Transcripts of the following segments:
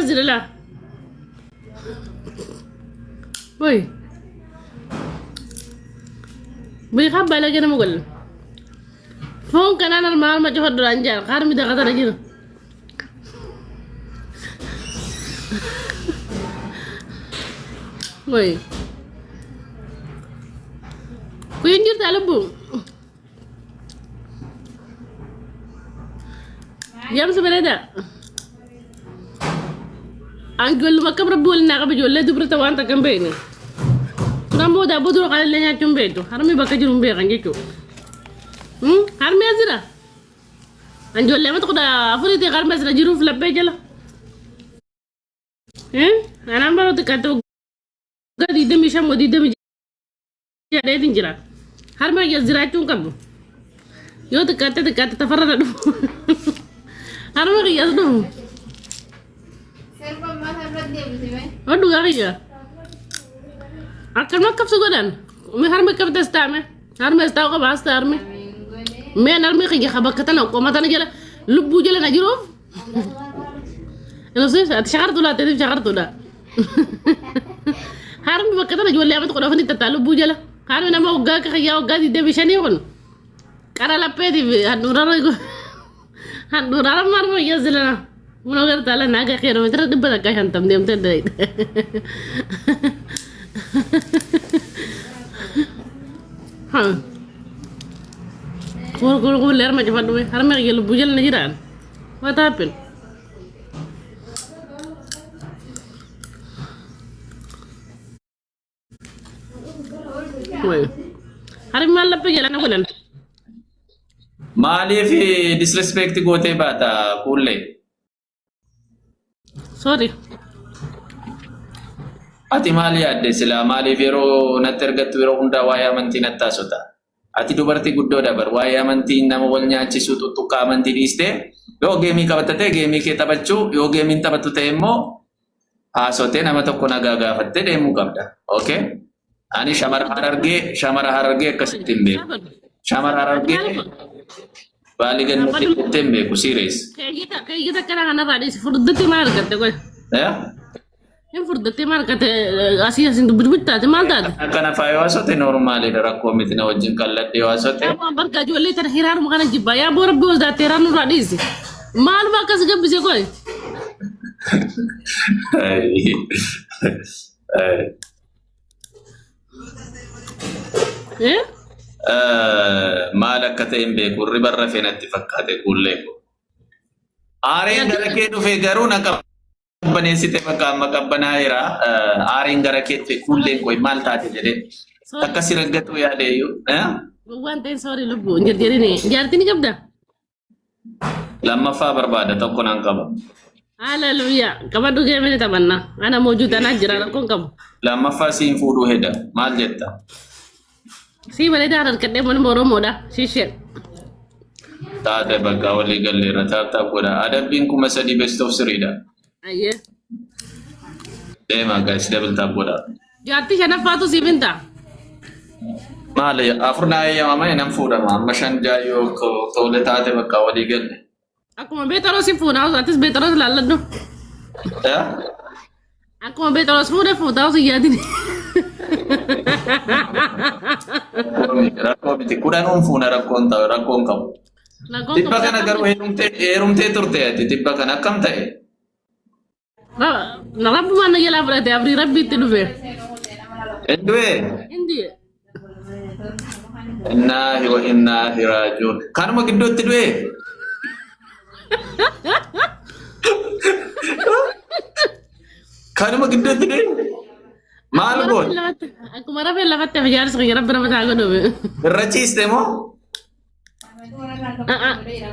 ينزل لا وي بيخبى لك انا مقول فون كان انا المال ما جهد رانجال خارمي ده غدر جينا وي وين جرت على بو يا مسبلة أنقول ما كبر بقول ناقة بجول لا دبرة وانت كم بيني نامو ده بدو قال لي هاتم بيتو هرمي بكجرم بيه كنجيتو هرمي أزرا أنقول لما تقول أفريدي هرمي أزرا جروف لبي جلا أنا ما بتكتو قد يدمي شام ودي دمي جاي تنجرا هرمي أزرا تون كم يو تكتو تفرد هرمي يزدو Aduh gak ya? Akan makap sugadan. Me harme kap testame. Harme staw ka basta harme. Me narme kaya kabakatan ako mata na jala. Lubu jala na jiro. Ano sih? Shakartu la tedi shakartu da. Harme bakatan na jwale amat ko na fani tata lubu jala. Harme na mo ga kaya ga di debi shani kon. Kara la pedi handurara ko. Handurara marmo yazilana. Muna gar tala naga kero metra dibba da kahan tam dem tedai ha ko leer ma jafa duwe har mer yelu bujal na jiran what happened way har mal la pegela na kulan mali fi disrespect gote bata pulle sorry ati mali adde sila mali vero na tergatu vero hunda waya manti natasota ati dubarti guddo dabar waya manti nama walnya cisutu tuka manti diste yo gemi kabatate gemi ke tabachu yo gemi tabatu temmo asote nama tokko nagaga fatte demu kabda okay ani shamara hararge kasitimbe shamara hararge baligan mati tembe ku serious kayak kita kana kana radis furdati mar kate ko ya en furdati mar kate asia sin dubutta te malta kana fayo asote normale da rakko mitina wajin kalladde asote ma barka jolle tan hirar mo kana jibba ya bo rabbi da teranu radis mal ma kas gabbi ko مالك كتيمبي كوري برا فين اتفقاتي كوليكو آرين غركي دفي غرونا كبني سيتي مكبنا هيرا آرين غركي في كوليكو مال تاتي جدي تكسي رغتو يا ديو one thing sorry lubu jadi ni jartini kabda لما فا بربادة تكون انكم haleluya kabadu gemene tabanna ana mawjuda najra kon kam لما فا سين فودو هدا مال جتا si bale darar kadde mon moro moda shishe taate bagga wali galle ratata goda adabin kuma sadi best of sirida aye dema guys double tap goda jati shana fatu sibinta male afurna ya mama enam fuda ma mashan jayo ko tole taate bagga wali galle aku mau betaro si funa atis betaro lalado ya aku mau betaro semua fuda si jadi rakko biti kudan funa rakkonta rakkon kam tibba kana garu herumte turte ati tibba kana kam tae na rabbu man yala brate abri rabbi tiduve edwe indi inna rajiun kanuma giddo tidwe kanuma giddo tidwe Malbon. Aku marah film lewat TV harus ngira berapa tahun dulu. Racis demo?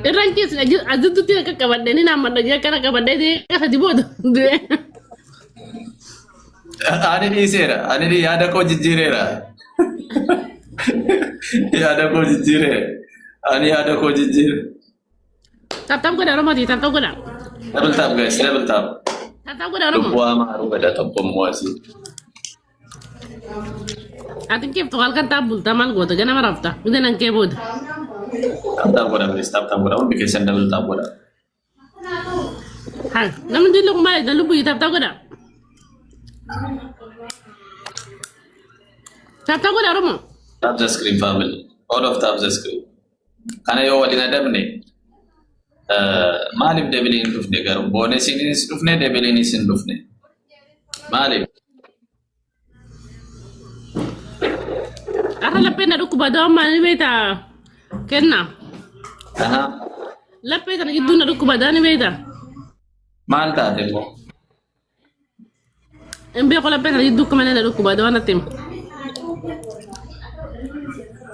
Racis aja tuh tidak kabar ini nama dia karena kabar dia kan dibuat. Ada di sini, ada di ada kau jijirera. Ya ada kau jijire. Ani ada kau jijir. Tap ko dah rumah di tap ko dah. Double tap guys, double tap. Tap ko dah rumah. Buah maru ada top pemuasi. Atin kif tuwal kan tabul tamal go taga na marafta udah nang kebod tap tap ko na please tap tap ko na bikin double tap ko na Hai, namun dulu kembali dan lupa kita tahu kada. Tahu kada Romo. Tap the screen family. All of tap the screen. Kana yo walina dabne. Maalif debiliin dhufne garuu boonesiinis dhufne debiliinis hin dhufne. Maalif? Arra laphee na dhukkuba dawaan maal beektaa? Kenna. Aha. Laphee kana gidduu na dhukkuba dawaan beektaa? Maal taate immoo? Hin beeku laphee kana gidduu kamana na dhukkuba dawaan natti hima.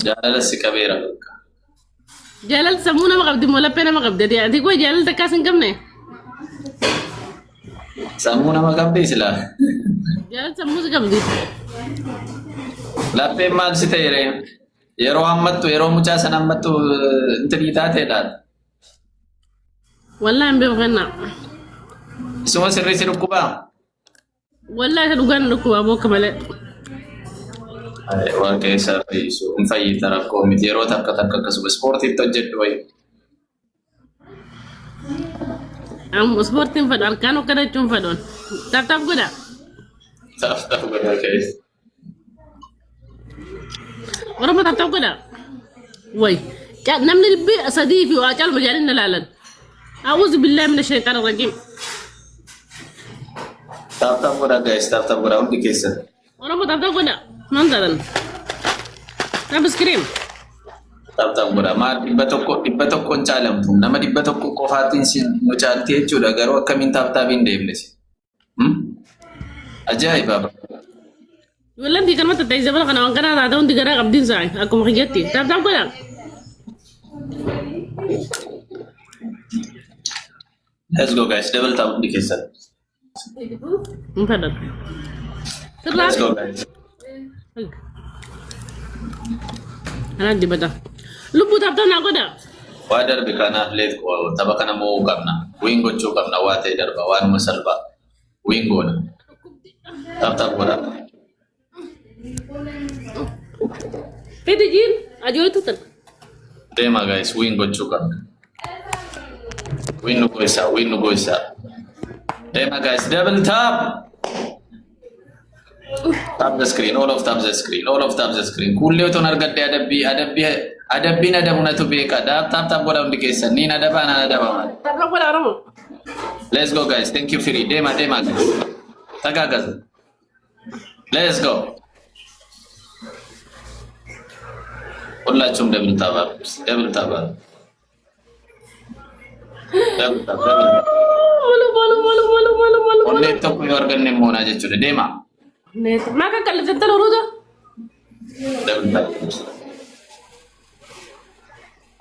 Jaalala si qabeera bakka. Jaalal sammuu nama qabdi moo laphee nama qabdi? Ati koo jaalal takkaas hin qabne? Sammuu nama qabdi silaa. Jaalal sammuu si qabdi. Lapheen maal si ta'e yeroo hammattu yeroo mucaa sana hammattu intalii taateedha. Wallaahi hin beeku kenna. Isuma sirrii si dhukkubaa? Wallaahi isa dhugaan dhukkuba bokka malee. Waan keessaa fayyisu hin fayyita rakkoo miti yeroo takka takka akkasuma ispoortiitti hojjedhu wayi. Am ispoortiin fadhu harkaan akka dachuun fadhuun. Taaf godha. Taaf godha keessa. Oromoo taaf godha. Wayi. Namni dhibbi sadii fi waa caalma jaalin na laalan. A'uuzu billaahi mina shaytaan rajiim. Taaf godha guys, taaf godha hundi keessa. Oromoo taaf godha. Man taatan. Taaf iskiriim. Taaf godha. Maal dhibba tokko hin caalamtu. Nama dhibba tokko qofaatiin si nu caalti jechuudha garuu akkamiin taaf hin deemne si. Ajaa'iba. Wallaan tii kanuma tattaa'isa bala kana waan kanaa taata hundi garaa qabdiin isaa akkuma kiyyatti. Taaf godha. Let's go guys, double tap hundi keessa. Hin fadhatu. Let's go guys. Anaan dibata. Lubbuu taphatan naa godha. Waa darbe kanaaf leet tapha kana mo'uu qabna. Win gochuu qabna waa ta'e darba waanuma salphaa. Win goona. Taphataaf godha. Fedhi jiin ajoo'itu tan. Deema guys, win gochuu qabna. Win nu goisa. Deema guys, double tap. Tap the screen, all of tap the screen. Kulle to nargadde adabbiin adabunatu beeka. Tap godha hundi keessan. Niin adabaan adabama. Taaf godha Oromoo. Let's go guys, thank you Firi. Deema guys. Tagaagas. Let's go. Hullaachum double tap. Malu. Onne tokko yoo arganne moonaa jechuudha. Deema. Maka kallisan tala uruda. Double tap.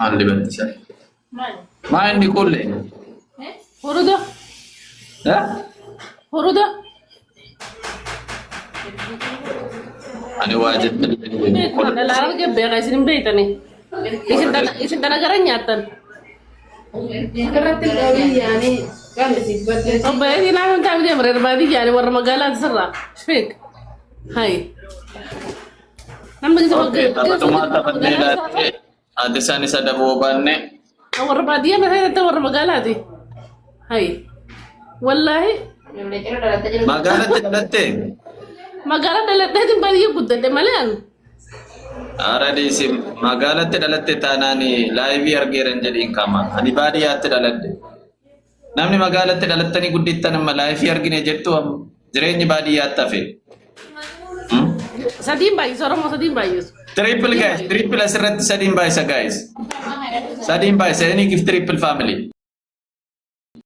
Alli bantisha. Maa inni kulle? Uruda. Ani waa jette. Lalaan gebbeeqa isin beeytani. Isin tana gara nyaattan. Karratti dhabii yaani kan isin badde. Obboleettii naannoo taa'u deemre irbaadii yaani warra magaalaa sirraa. Shfeek. Hai. Namni isa Okay, taphatuma taphannee ilaalle adde isaan isa daboo baanne. warra baadiyyaa na ta'e warra magaalaati. Hai. Wallaahi. Magaalatti dhalatte. Magaalaa dhaladheetiin baadiyyaa guddadhe malee. Aradisi magaalatti dhalatte taanaani laayivii argeeran jedhiin kama. Ani baadiyyaatti dhaladhe. Namni magaalatti dhalattanii guddittan amma laayivii argine jettu jireenyi baadiyyaatti hafe. Sadiin baay'isa Oromoo sadiin baay'isa. Triple guys, triple asirratti sadiin baay'isa guys. Sadiin baay'isa, any give triple family.